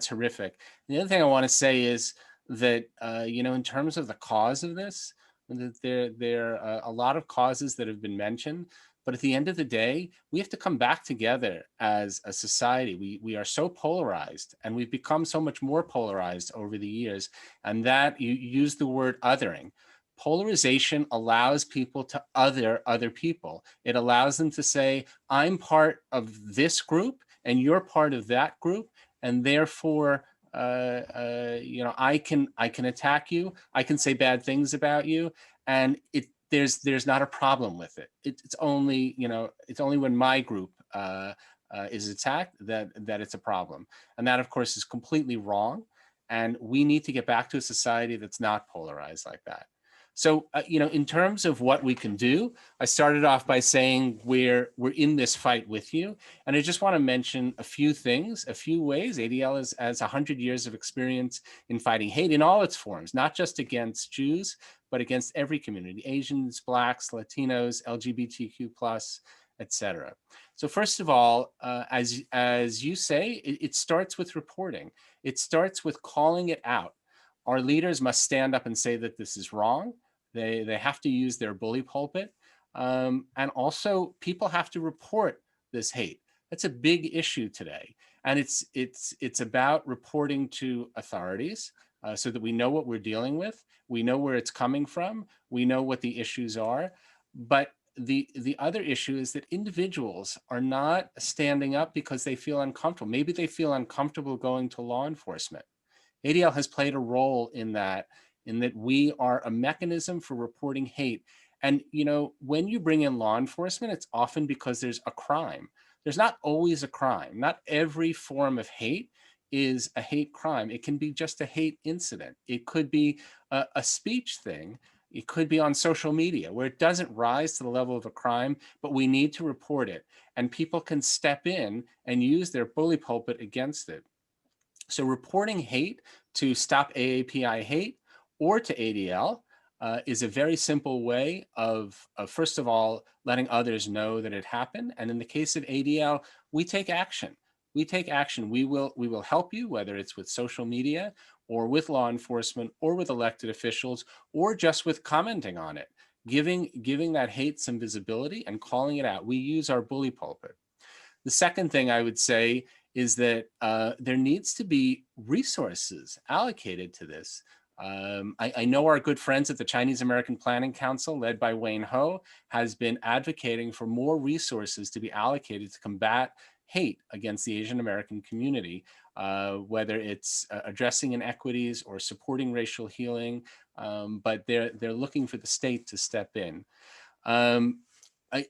horrific. The other thing I want to say is that, in terms of the cause of this, there are a lot of causes that have been mentioned. But at the end of the day, we have to come back together as a society. We are so polarized, and we've become so much more polarized over the years. And that, you use the word othering. Polarization allows people to other people. It allows them to say, I'm part of this group and you're part of that group. And therefore, I can attack you. I can say bad things about you. And there's not a problem with it. It's only when my group is attacked that it's a problem. And that, of course, is completely wrong. And we need to get back to a society that's not polarized like that. So, in terms of what we can do, I started off by saying we're in this fight with you. And I just want to mention a few things, a few ways. ADL has 100 years of experience in fighting hate in all its forms, not just against Jews, but against every community: Asians, Blacks, Latinos, LGBTQ+, etc. So first of all, as you say, it starts with reporting. It starts with calling it out. Our leaders must stand up and say that this is wrong. They have to use their bully pulpit. And also, people have to report this hate. That's a big issue today. And it's about reporting to authorities so that we know what we're dealing with. We know where it's coming from. We know what the issues are. But the other issue is that individuals are not standing up because they feel uncomfortable. Maybe they feel uncomfortable going to law enforcement. ADL has played a role in that we are a mechanism for reporting hate. And, when you bring in law enforcement, it's often because there's a crime. There's not always a crime. Not every form of hate is a hate crime. It can be just a hate incident. It could be a speech thing. It could be on social media where it doesn't rise to the level of a crime, but we need to report it. And people can step in and use their bully pulpit against it. So reporting hate to Stop AAPI Hate or to ADL is a very simple way of first of all, letting others know that it happened. And in the case of ADL, we take action. We take action. We will help you, whether it's with social media or with law enforcement or with elected officials or just with commenting on it, giving that hate some visibility and calling it out. We use our bully pulpit. The second thing I would say is that there needs to be resources allocated to this. I know our good friends at the Chinese American Planning Council, led by Wayne Ho, has been advocating for more resources to be allocated to combat hate against the Asian American community, whether it's addressing inequities or supporting racial healing, but they're looking for the state to step in. I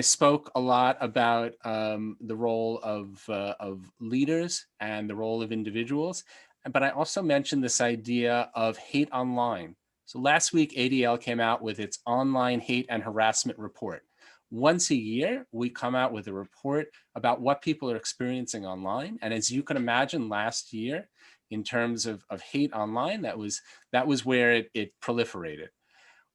spoke a lot about the role of leaders and the role of individuals, but I also mentioned this idea of hate online. So last week, ADL came out with its online hate and harassment report. Once a year, we come out with a report about what people are experiencing online. And as you can imagine, last year, in terms of hate online, that was where it proliferated.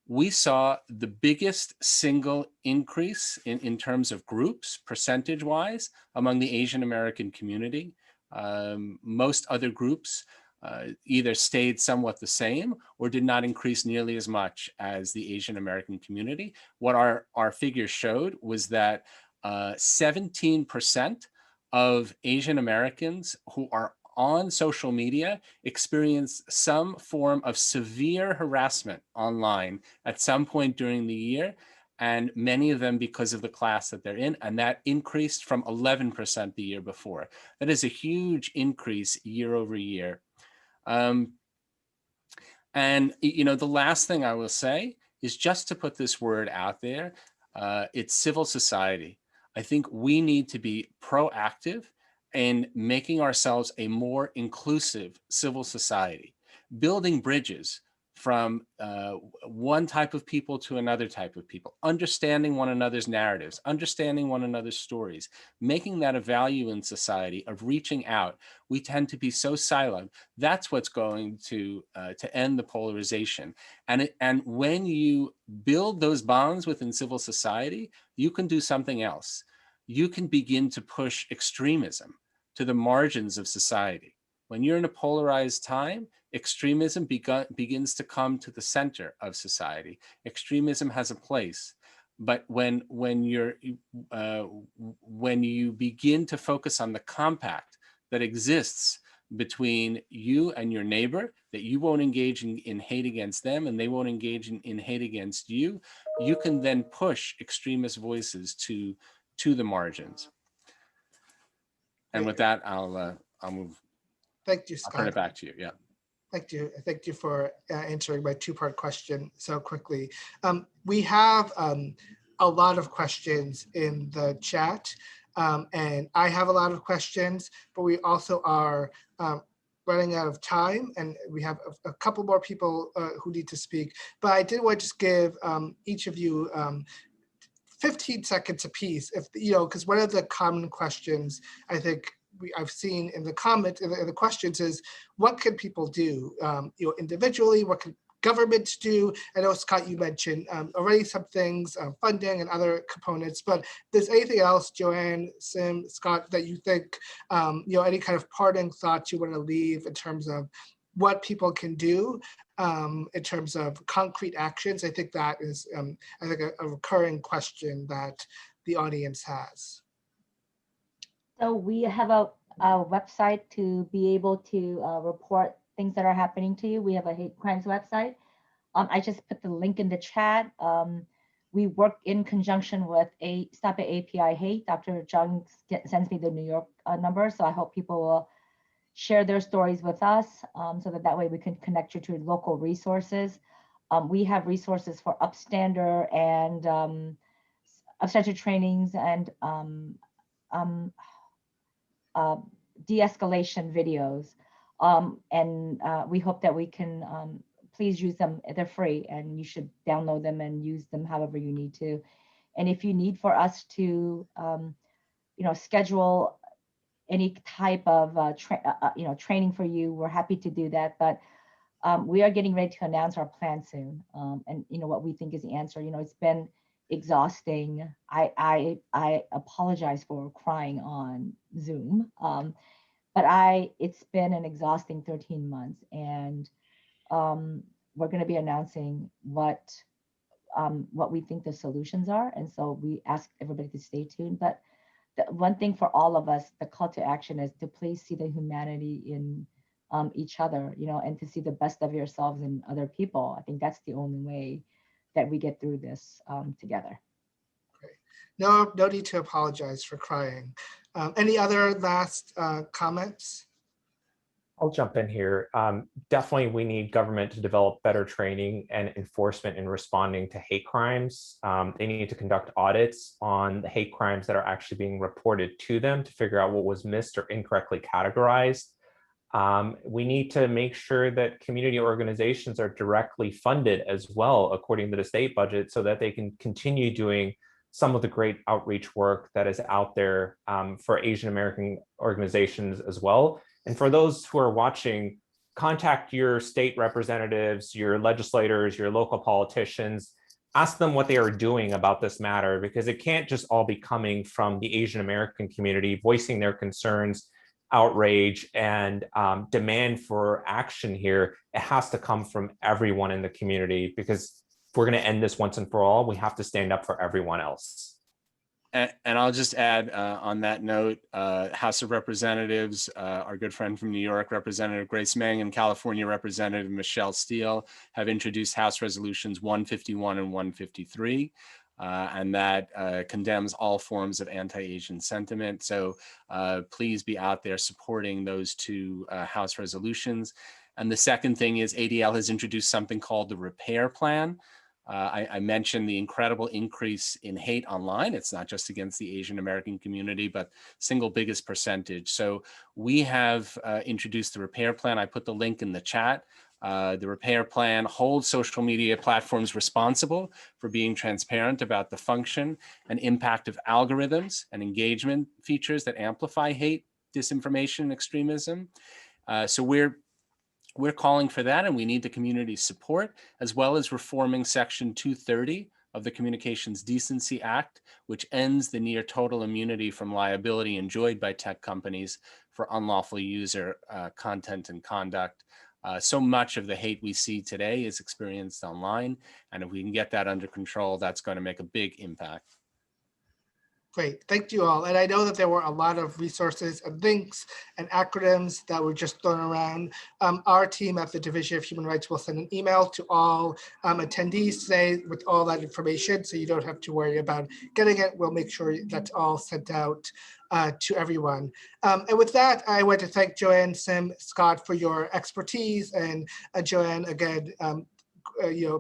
we saw the biggest single increase in terms of groups, percentage-wise, among the Asian American community. Most other groups either stayed somewhat the same or did not increase nearly as much as the Asian American community. What our figures showed was that 17% of Asian Americans who are on social media experience some form of severe harassment online at some point during the year, and many of them because of the class that they're in, and that increased from 11% the year before. That is a huge increase year over year. And the last thing I will say is just to put this word out there, it's civil society. I think we need to be proactive in making ourselves a more inclusive civil society, building bridges from one type of people to another type of people, understanding one another's narratives, understanding one another's stories, making that a value in society of reaching out. We tend to be so silent. That's what's going to end the polarization. And when you build those bonds within civil society, you can do something else. You can begin to push extremism to the margins of society. When you're in a polarized time, extremism begins to come to the center of society. Extremism has a place, but when you begin to focus on the compact that exists between you and your neighbor, that you won't engage in hate against them and they won't engage in hate against you, you can then push extremist voices to the margins. And with that, I'll move. Thank you, I'll turn Scott. it back to you. Yeah. Thank you. Thank you for answering my two-part question so quickly. We have a lot of questions in the chat, and I have a lot of questions, but we also are running out of time, and we have a couple more people who need to speak. But I did want to just give each of you 15 seconds apiece, if because one of the common questions I think I've seen in the comment in the questions is, what can people do individually? What can governments do? I know, Scott, you mentioned already some things, funding and other components, but if there's anything else, Joanne, Sim, Scott, that you think, any kind of parting thoughts you want to leave in terms of what people can do in terms of concrete actions? I think that is, a recurring question that the audience has. So we have a website to be able to report things that are happening to you. We have a hate crimes website. I just put the link in the chat. We work in conjunction with Stop AAPI Hate. Dr. Jung sends me the New York number, so I hope people will share their stories with us so that way we can connect you to local resources. We have resources for upstander and upstander trainings and de-escalation videos. And we hope that we can please use them. They're free and you should download them and use them however you need to. And if you need for us to schedule any type of training for you, we're happy to do that. But we are getting ready to announce our plan soon. And what we think is the answer. It's been exhausting. I apologize for crying on Zoom, but it's been an exhausting 13 months, and we're going to be announcing what we think the solutions are. And so we ask everybody to stay tuned. But the one thing for all of us, the call to action is to please see the humanity in each other, and to see the best of yourselves in other people. I think that's the only way that we get through this together. Great. No need to apologize for crying. Any other last comments? I'll jump in here. Definitely, we need government to develop better training and enforcement in responding to hate crimes. They need to conduct audits on the hate crimes that are actually being reported to them to figure out what was missed or incorrectly categorized. We need to make sure that community organizations are directly funded as well, according to the state budget, so that they can continue doing some of the great outreach work that is out there for Asian American organizations as well. And for those who are watching, contact your state representatives, your legislators, your local politicians, ask them what they are doing about this matter, because it can't just all be coming from the Asian American community voicing their concerns, outrage, and demand for action here. It has to come from everyone in the community, because if we're going to end this once and for all, we have to stand up for everyone else. And I'll just add on that note, House of Representatives, our good friend from New York, Representative Grace Meng, and California Representative Michelle Steele have introduced House Resolutions 151 and 153, and that condemns all forms of anti-Asian sentiment. So please be out there supporting those two House resolutions. And the second thing is ADL has introduced something called the Repair Plan. I mentioned the incredible increase in hate online. It's not just against the Asian American community, but single biggest percentage. So we have introduced the Repair Plan. I put the link in the chat. The Repair Plan holds social media platforms responsible for being transparent about the function and impact of algorithms and engagement features that amplify hate, disinformation, and extremism. So we're calling for that, and we need the community's support, as well as reforming Section 230 of the Communications Decency Act, which ends the near total immunity from liability enjoyed by tech companies for unlawful user content and conduct. So much of the hate we see today is experienced online, and if we can get that under control, that's going to make a big impact. Great, thank you all. And I know that there were a lot of resources and links and acronyms that were just thrown around. Our team at the Division of Human Rights will send an email to all attendees today with all that information, so you don't have to worry about getting it. We'll make sure that's all sent out to everyone. And with that, I want to thank Joanne, Sim, Scott for your expertise, and Joanne, again,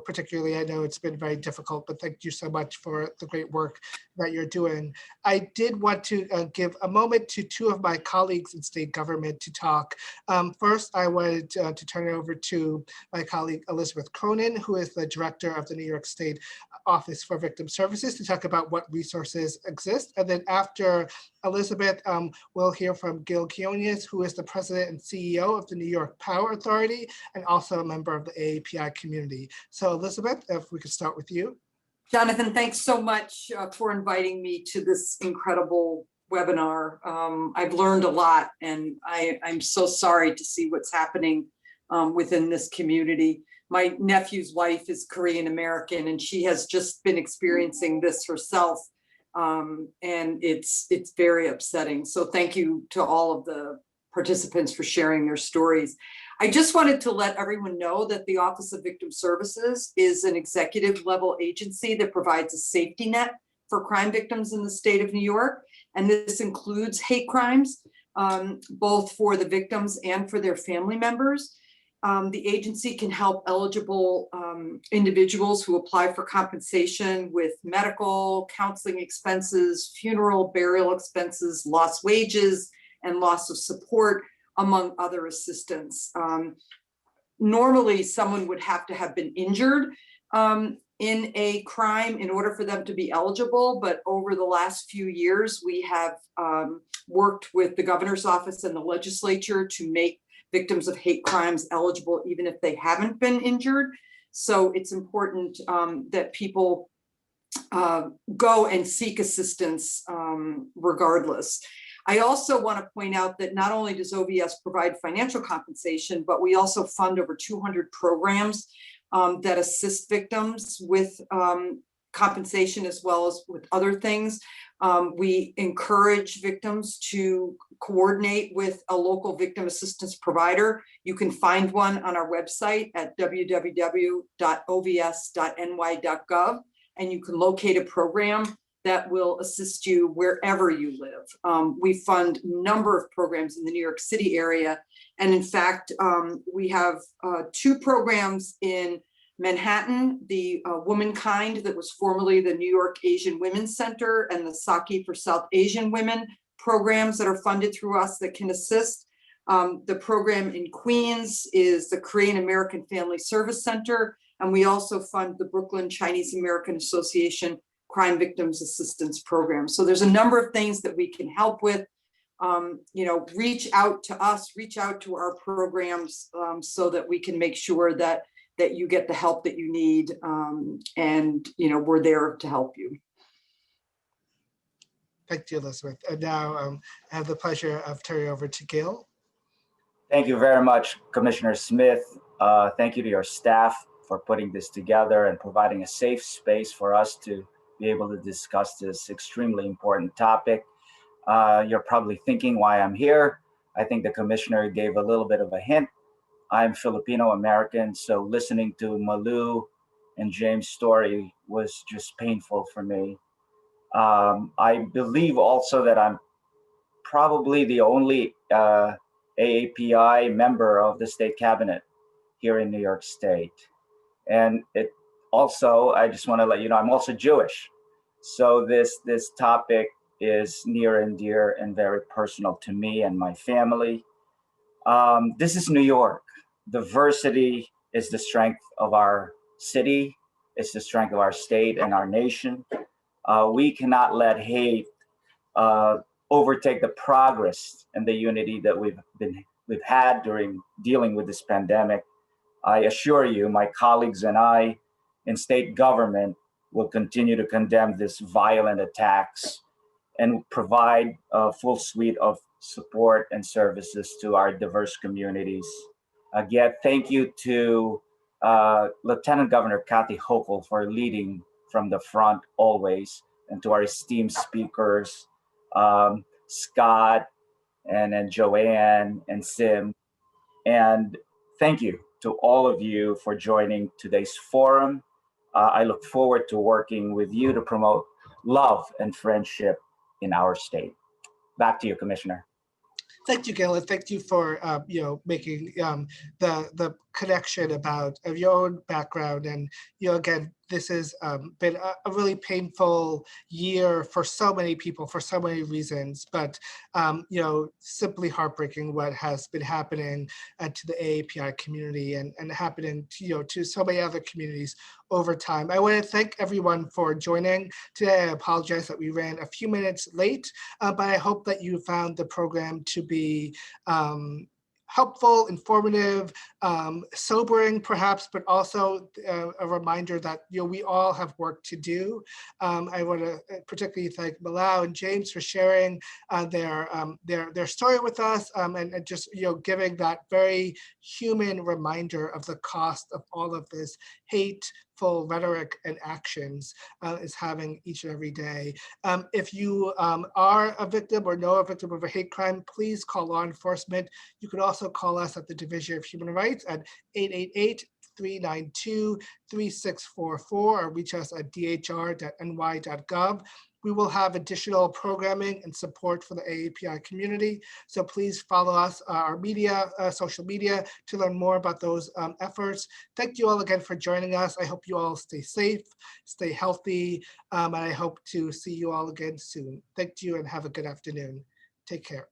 particularly, I know it's been very difficult, but thank you so much for the great work that you're doing. I did want to give a moment to two of my colleagues in state government to talk. First, I wanted to turn it over to my colleague, Elizabeth Cronin, who is the director of the New York State Office for Victim Services, to talk about what resources exist. And then after Elizabeth, we'll hear from Gil Quiniones, who is the president and CEO of the New York Power Authority and also a member of the AAPI community. So Elizabeth, if we could start with you. Johnathan, thanks so much for inviting me to this incredible webinar. I've learned a lot, and I'm so sorry to see what's happening within this community. My nephew's wife is Korean American, and she has just been experiencing this herself, and it's very upsetting. So thank you to all of the participants for sharing their stories. I just wanted to let everyone know that the Office of Victim Services is an executive level agency that provides a safety net for crime victims in the state of New York. And this includes hate crimes, both for the victims and for their family members. The agency can help eligible individuals who apply for compensation with medical, counseling expenses, funeral, burial expenses, lost wages, and loss of support, among other assistance. Normally, someone would have to have been injured in a crime in order for them to be eligible, but over the last few years, we have worked with the governor's office and the legislature to make victims of hate crimes eligible even if they haven't been injured. So it's important that people go and seek assistance regardless. I also want to point out that not only does OVS provide financial compensation, but we also fund over 200 programs that assist victims with compensation as well as with other things. We encourage victims to coordinate with a local victim assistance provider. You can find one on our website at www.ovs.ny.gov, and you can locate a program that will assist you wherever you live. We fund a number of programs in the New York City area. And in fact, we have two programs in Manhattan, the Womankind that was formerly the New York Asian Women's Center, and the Saki for South Asian Women programs that are funded through us that can assist. The program in Queens is the Korean American Family Service Center. And we also fund the Brooklyn Chinese American Association Crime Victims Assistance Program. So there's a number of things that we can help with. reach out to us, reach out to our programs so that we can make sure that you get the help that you need, and we're there to help you. Thank you, Elizabeth. And now I have the pleasure of turning over to Gil. Thank you very much, Commissioner Smith. Thank you to your staff for putting this together and providing a safe space for us to be able to discuss this extremely important topic. You're probably thinking why I'm here. I think the commissioner gave a little bit of a hint. I'm Filipino American, so listening to Malou and James' story was just painful for me. I believe also that I'm probably the only AAPI member of the state cabinet here in New York State. And it also, I just want to let you know, I'm also Jewish. So this topic is near and dear and very personal to me and my family. This is New York. Diversity is the strength of our city. It's the strength of our state and our nation. We cannot let hate overtake the progress and the unity that we've had during dealing with this pandemic. I assure you, my colleagues and I in state government will continue to condemn these violent attacks and provide a full suite of support and services to our diverse communities. Again, thank you to Lieutenant Governor Kathy Hochul for leading from the front always, and to our esteemed speakers, Scott and then Joanne and Sim. And thank you to all of you for joining today's forum. I look forward to working with you to promote love and friendship in our state. Back to you, Commissioner. Thank you, Gil, and thank you for making the connection about your own background. And again, this has been a really painful year for so many people for so many reasons. But simply heartbreaking what has been happening to the AAPI community and happening to so many other communities over time. I want to thank everyone for joining today. I apologize that we ran a few minutes late, but I hope that you found the program to be helpful, informative, sobering perhaps, but also a reminder that we all have work to do. I want to particularly thank Malou and James for sharing their story with us, and just giving that very human reminder of the cost of all of this hateful rhetoric and actions is having each and every day. If you are a victim or know a victim of a hate crime, please call law enforcement. You could also call us at the Division of Human Rights at 888-392-3644 or reach us at dhr.ny.gov. We will have additional programming and support for the AAPI community. So please follow us, our media, social media, to learn more about those efforts. Thank you all again for joining us. I hope you all stay safe, stay healthy, and I hope to see you all again soon. Thank you and have a good afternoon. Take care.